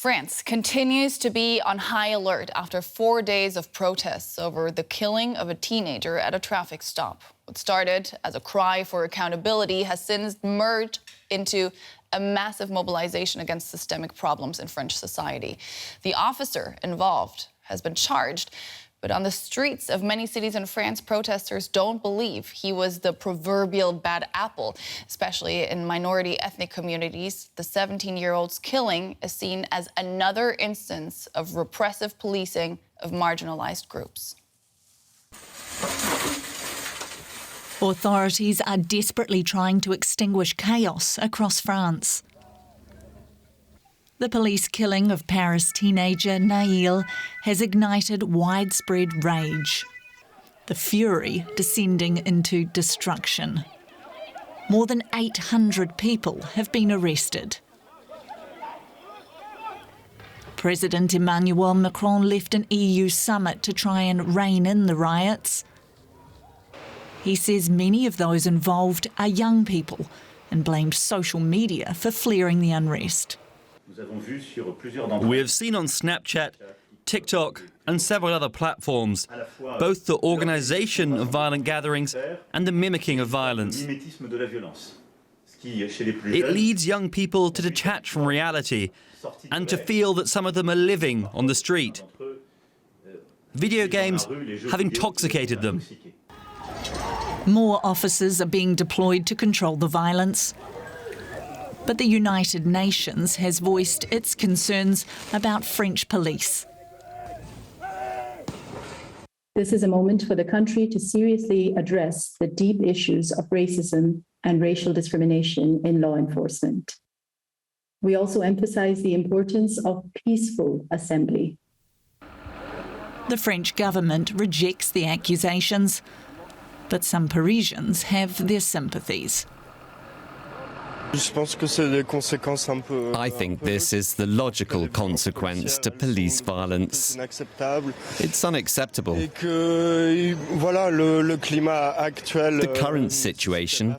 France continues to be on high alert after 4 days of protests over the killing of a teenager at a traffic stop. What started as a cry for accountability has since merged into a massive mobilization against systemic problems in French society. The officer involved has been charged, but on the streets of many cities in France, protesters don't believe he was the proverbial bad apple, especially in minority ethnic communities. The 17-year-old's killing is seen as another instance of repressive policing of marginalized groups. Authorities are desperately trying to extinguish chaos across France. The police killing of Paris teenager Naïl has ignited widespread rage, the fury descending into destruction. More than 800 people have been arrested. President Emmanuel Macron left an EU summit to try and rein in the riots. He says many of those involved are young people and blamed social media for flaring the unrest. We have seen on Snapchat, TikTok and several other platforms both the organisation of violent gatherings and the mimicking of violence. It leads young people to detach from reality and to feel that some of them are living on the street. Video games have intoxicated them. More officers are being deployed to control the violence. But the United Nations has voiced its concerns about French police. This is a moment for the country to seriously address the deep issues of racism and racial discrimination in law enforcement. We also emphasize the importance of peaceful assembly. The French government rejects the accusations, but some Parisians have their sympathies. I think this is the logical consequence to police violence. It's unacceptable. The current situation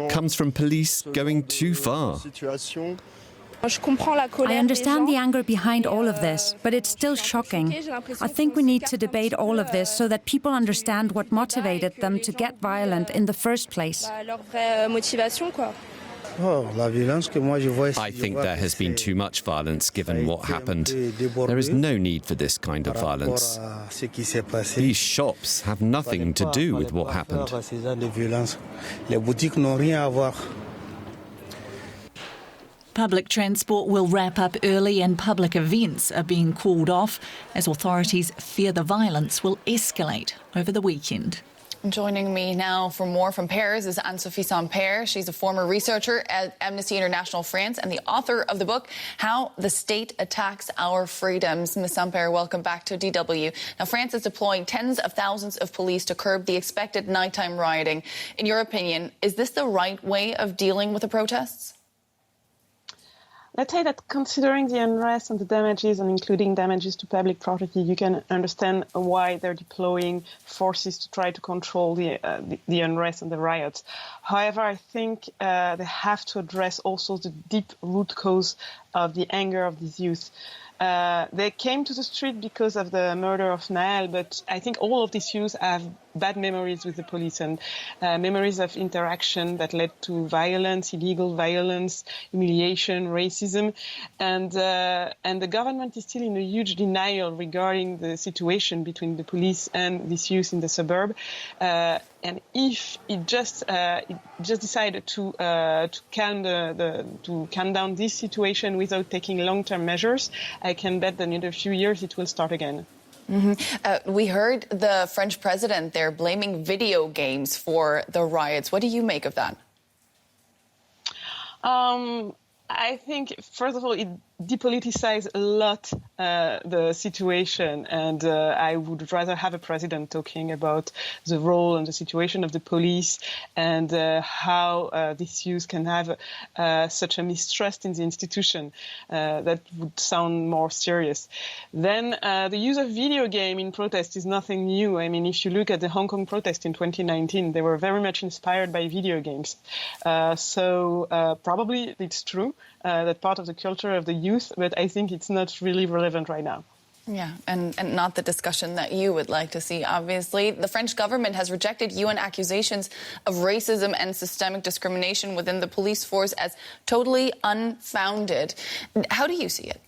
comes from police going too far. I understand the anger behind all of this, but it's still shocking. I think we need to debate all of this so that people understand what motivated them to get violent in the first place. I think there has been too much violence given what happened. There is no need for this kind of violence. These shops have nothing to do with what happened. Public transport will wrap up early and public events are being called off as authorities fear the violence will escalate over the weekend. Joining me now for more from Paris is Anne-Sophie Sampere. She's a former researcher at Amnesty International France and the author of the book, How the State Attacks Our Freedoms. Ms. Sampere, welcome back to DW. Now, France is deploying tens of thousands of police to curb the expected nighttime rioting. In your opinion, is this the right way of dealing with the protests? Let's say that considering the unrest and the damages, and including damages to public property, you can understand why they're deploying forces to try to control the unrest and the riots. However, I think they have to address also the deep root cause of the anger of these youth. They came to the street because of the murder of Naël, but I think all of these youth have bad memories with the police and memories of interaction that led to violence, illegal violence, humiliation, racism, and the government is still in a huge denial regarding the situation between the police and these youth in the suburb. And if it just decided to calm down this situation without taking long-term measures, I can bet that in a few years it will start again. Mm-hmm. We heard the French president there blaming video games for the riots. What do you make of that? I think, first of all, it depoliticized a lot the situation, and I would rather have a president talking about the role and the situation of the police and how these youth can have such a mistrust in the institution. That would sound more serious. Then the use of video game in protest is nothing new. I mean, if you look at the Hong Kong protest in 2019, they were very much inspired by video games. So probably it's true. that part of the culture of the youth, but I think it's not really relevant right now. Yeah, and not the discussion that you would like to see, obviously. The French government has rejected UN accusations of racism and systemic discrimination within the police force as totally unfounded. How do you see it?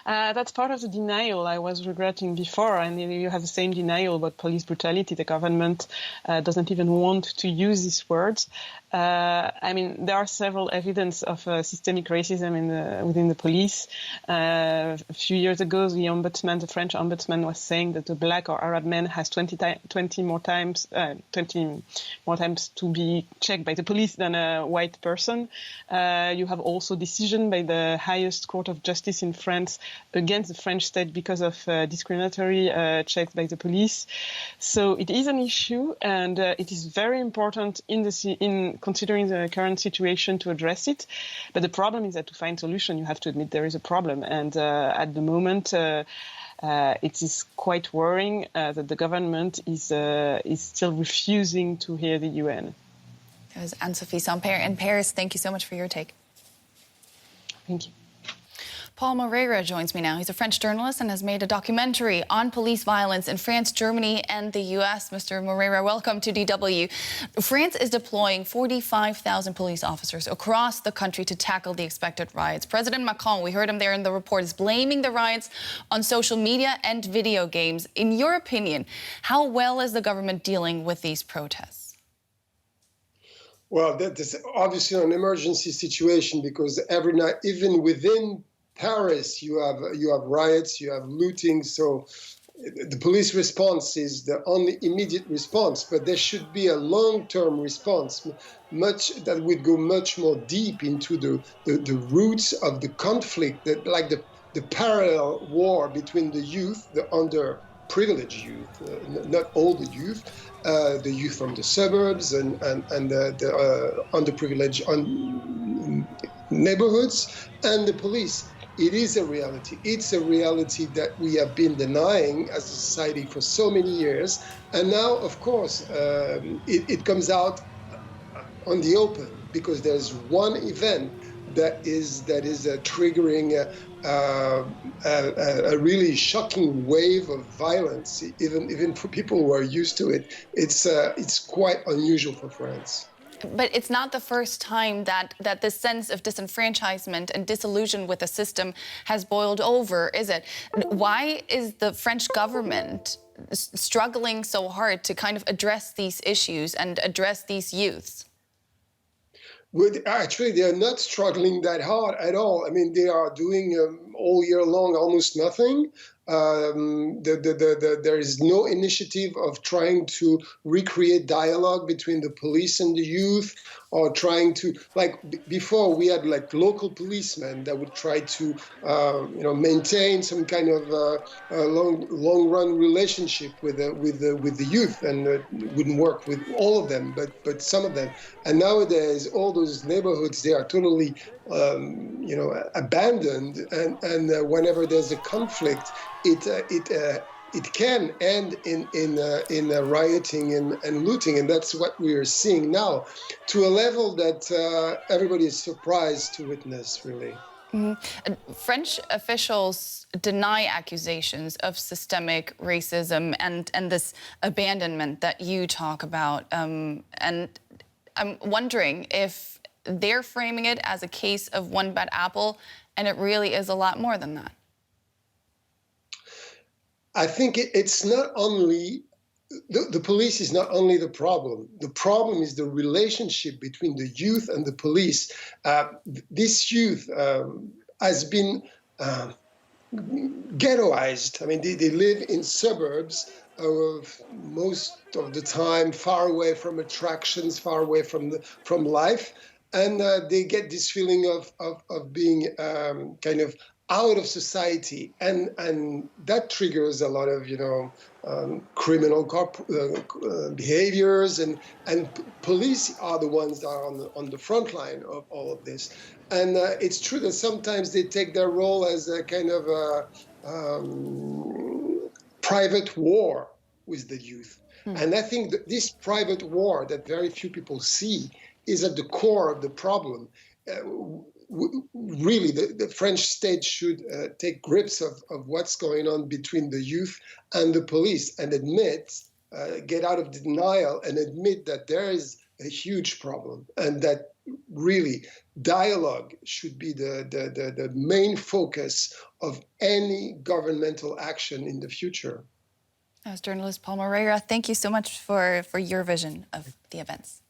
That's part of the denial I was regretting before, and you have the same denial about police brutality. The government doesn't even want to use these words. I mean, there are several evidence of systemic racism within the police. A few years ago, the French ombudsman was saying that a black or Arab man has 20 more times to be checked by the police than a white person. You have also decision by the highest court of justice in France against the French state because of discriminatory checks by the police. So it is an issue, and it is very important in considering the current situation to address it. But the problem is that to find solution, you have to admit there is a problem. And at the moment, it is quite worrying that the government is still refusing to hear the UN. There's Anne-Sophie Sampere in Paris. Thank you so much for your take. Thank you. Paul Moreira joins me now. He's a French journalist and has made a documentary on police violence in France, Germany, and the U.S. Mr. Moreira, welcome to DW. France is deploying 45,000 police officers across the country to tackle the expected riots. President Macron, we heard him there in the report, is blaming the riots on social media and video games. In your opinion, how well is the government dealing with these protests? Well, that is obviously an emergency situation because every night, even within Paris, you have riots, you have looting. So the police response is the only immediate response, but there should be a long-term response, that would go much more deep into the roots of the conflict, like the parallel war between the youth, the underprivileged youth, not all the youth from the suburbs and the underprivileged neighborhoods, and the police. It is a reality. It's a reality that we have been denying as a society for so many years. And now, of course, it comes out on the open because there's one event that is triggering a really shocking wave of violence, even for people who are used to it. It's quite unusual for France. But it's not the first time that this sense of disenfranchisement and disillusion with the system has boiled over, is it? Why is the French government struggling so hard to kind of address these issues and address these youths? Well, actually, they are not struggling that hard at all. I mean, they are doing all year long almost nothing. There is no initiative of trying to recreate dialogue between the police and the youth, or trying to, like before we had like local policemen that would try to maintain some kind of long run relationship with the youth, and it wouldn't work with all of them, but some of them. And nowadays all those neighborhoods, they are totally abandoned, and whenever there's a conflict, it can end in rioting and looting, and that's what we are seeing now, to a level that everybody is surprised to witness, really. Mm-hmm. French officials deny accusations of systemic racism and this abandonment that you talk about, and I'm wondering if they're framing it as a case of one bad apple, and it really is a lot more than that. I think it's not only, the police is not only the problem. The problem is the relationship between the youth and the police. This youth has been ghettoized. I mean, they live in suburbs most of the time, far away from attractions, far away from life. And they get this feeling of being kind of out of society, and that triggers a lot of criminal behaviors, and police are the ones that are on the front line of all of this. And it's true that sometimes they take their role as a kind of private war with the youth. And I think that this private war that very few people see is at the core of the problem. really the French state should take grips of what's going on between the youth and the police and get out of denial and admit that there is a huge problem and that really dialogue should be the main focus of any governmental action in the future. As journalist Paul Moreira, thank you so much for your vision of the events.